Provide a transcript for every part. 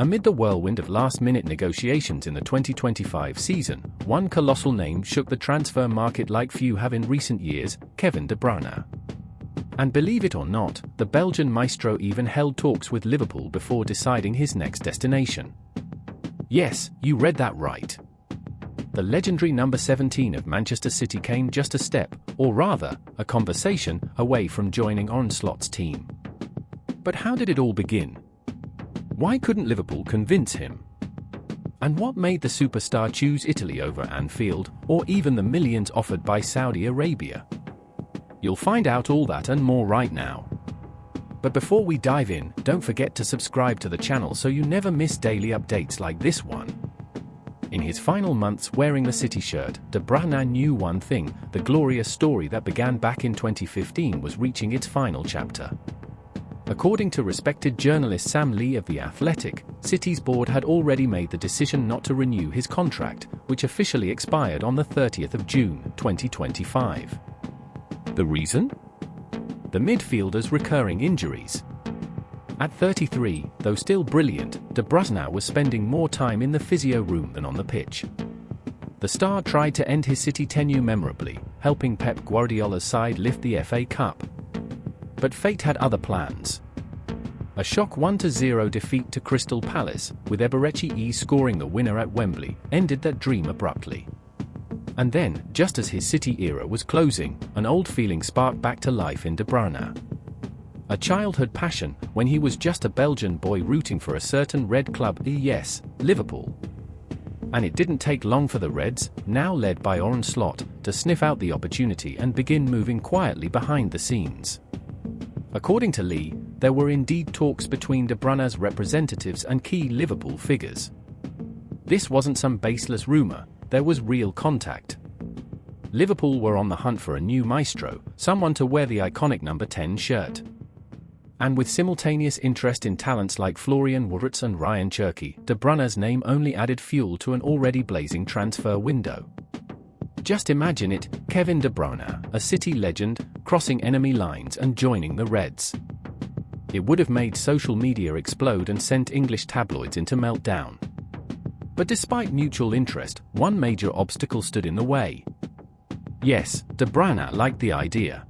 Amid the whirlwind of last-minute negotiations in the 2025 season, one colossal name shook the transfer market like few have in recent years: Kevin De Bruyne. And believe it or not, the Belgian maestro even held talks with Liverpool before deciding his next destination. Yes, you read that right. The legendary number 17 of Manchester City came just a step, or rather, a conversation, away from joining Arne Slot's team. But how did it all begin? Why couldn't Liverpool convince him? And what made the superstar choose Italy over Anfield, or even the millions offered by Saudi Arabia? You'll find out all that and more right now. But before we dive in, don't forget to subscribe to the channel so you never miss daily updates like this one. In his final months wearing the City shirt, De Bruyne knew one thing: the glorious story that began back in 2015 was reaching its final chapter. According to respected journalist Sam Lee of The Athletic, City's board had already made the decision not to renew his contract, which officially expired on the 30th of June, 2025. The reason? The midfielder's recurring injuries. At 33, though still brilliant, De Bruyne was spending more time in the physio room than on the pitch. The star tried to end his City tenure memorably, helping Pep Guardiola's side lift the FA Cup. But fate had other plans. A shock 1-0 defeat to Crystal Palace, with Eberechi scoring the winner at Wembley, ended that dream abruptly. And then, just as his City era was closing, an old feeling sparked back to life in De Bruyne. A childhood passion, when he was just a Belgian boy rooting for a certain red club, yes, Liverpool. And it didn't take long for the Reds, now led by Arne Slot, to sniff out the opportunity and begin moving quietly behind the scenes. According to Lee, there were indeed talks between De Bruyne's representatives and key Liverpool figures. This wasn't some baseless rumor, there was real contact. Liverpool were on the hunt for a new maestro, someone to wear the iconic number 10 shirt. And with simultaneous interest in talents like Florian Wirtz and Ryan Cherki, De Bruyne's name only added fuel to an already blazing transfer window. Just imagine it: Kevin De Bruyne, a City legend, crossing enemy lines and joining the Reds. It would have made social media explode and sent English tabloids into meltdown. But despite mutual interest, one major obstacle stood in the way. Yes, De Bruyne liked the idea.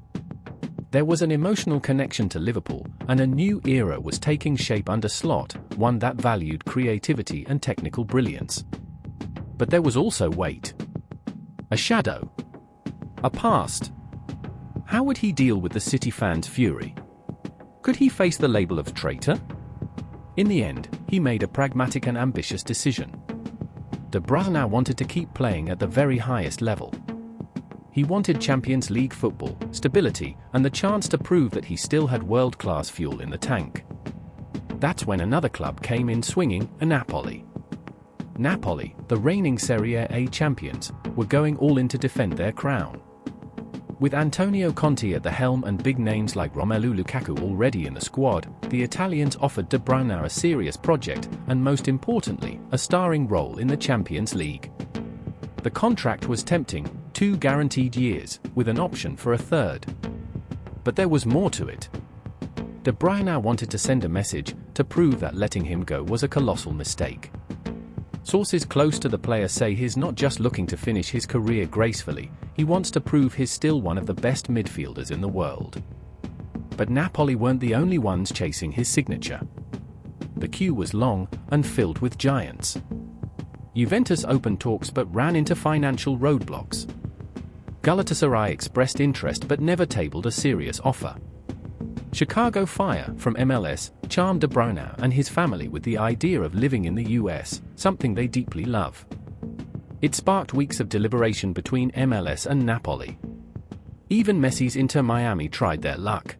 There was an emotional connection to Liverpool, and a new era was taking shape under Slot, one that valued creativity and technical brilliance. But there was also weight. A shadow. A past. How would he deal with the City fans' fury? Could he face the label of traitor? In the end, he made a pragmatic and ambitious decision. De Bruyne wanted to keep playing at the very highest level. He wanted Champions League football, stability, and the chance to prove that he still had world-class fuel in the tank. That's when another club came in swinging: Napoli. Napoli, the reigning Serie A champions, were going all in to defend their crown. With Antonio Conte at the helm and big names like Romelu Lukaku already in the squad, the Italians offered De Bruyne a serious project, and most importantly, a starring role in the Champions League. The contract was tempting: 2 guaranteed years, with an option for a third. But there was more to it. De Bruyne wanted to send a message, to prove that letting him go was a colossal mistake. Sources close to the player say he's not just looking to finish his career gracefully, he wants to prove he's still one of the best midfielders in the world. But Napoli weren't the only ones chasing his signature. The queue was long, and filled with giants. Juventus opened talks but ran into financial roadblocks. Galatasaray expressed interest but never tabled a serious offer. Chicago Fire, from MLS, charmed De Bruyne and his family with the idea of living in the US, something they deeply love. It sparked weeks of deliberation between MLS and Napoli. Even Messi's Inter Miami tried their luck.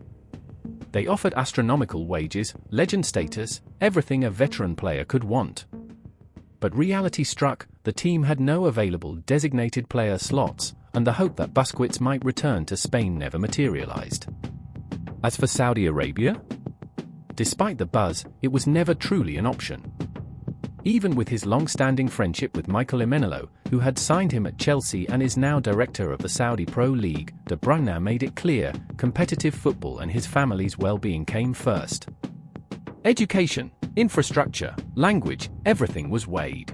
They offered astronomical wages, legend status, everything a veteran player could want. But reality struck: the team had no available designated player slots, and the hope that Busquets might return to Spain never materialized. As for Saudi Arabia? Despite the buzz, it was never truly an option. Even with his long-standing friendship with Michael Emenalo, who had signed him at Chelsea and is now director of the Saudi Pro League, De Bruyne made it clear, competitive football and his family's well-being came first. Education. Infrastructure, language, everything was weighed.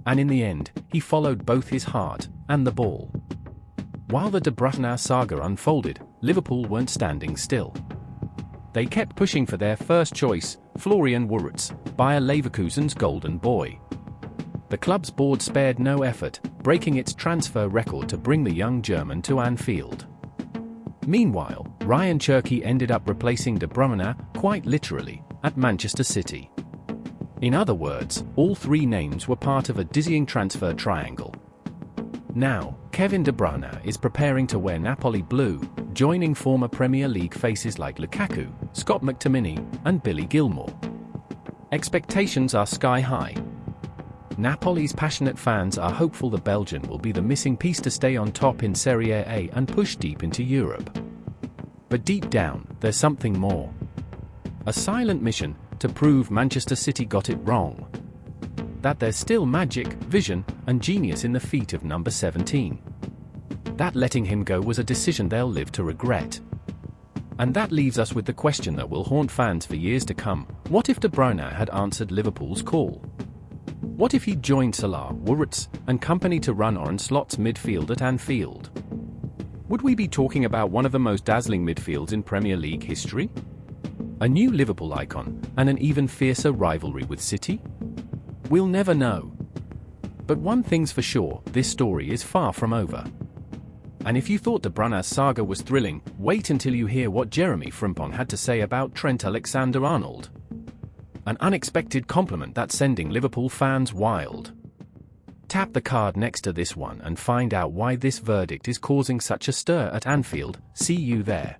And in the end, he followed both his heart and the ball. While the De Bruyne saga unfolded, Liverpool weren't standing still. They kept pushing for their first choice, Florian Wirtz, Bayer Leverkusen's golden boy. The club's board spared no effort, breaking its transfer record to bring the young German to Anfield. Meanwhile, Ryan Cherki ended up replacing De Bruyne, quite literally, at Manchester City. In other words, all three names were part of a dizzying transfer triangle. Now, Kevin De Bruyne is preparing to wear Napoli blue, joining former Premier League faces like Lukaku, Scott McTominay, and Billy Gilmour. Expectations are sky high. Napoli's passionate fans are hopeful the Belgian will be the missing piece to stay on top in Serie A and push deep into Europe. But deep down, there's something more. A silent mission to prove Manchester City got it wrong. That there's still magic, vision, and genius in the feet of number 17. That letting him go was a decision they'll live to regret. And that leaves us with the question that will haunt fans for years to come: what if De Bruyne had answered Liverpool's call? What if he'd joined Salah, Wirtz, and company to run Oren Slot's midfield at Anfield? Would we be talking about one of the most dazzling midfields in Premier League history? A new Liverpool icon, and an even fiercer rivalry with City? We'll never know. But one thing's for sure, this story is far from over. And if you thought De Bruyne's saga was thrilling, wait until you hear what Jeremy Frimpong had to say about Trent Alexander-Arnold. An unexpected compliment that's sending Liverpool fans wild. Tap the card next to this one and find out why this verdict is causing such a stir at Anfield. See you there.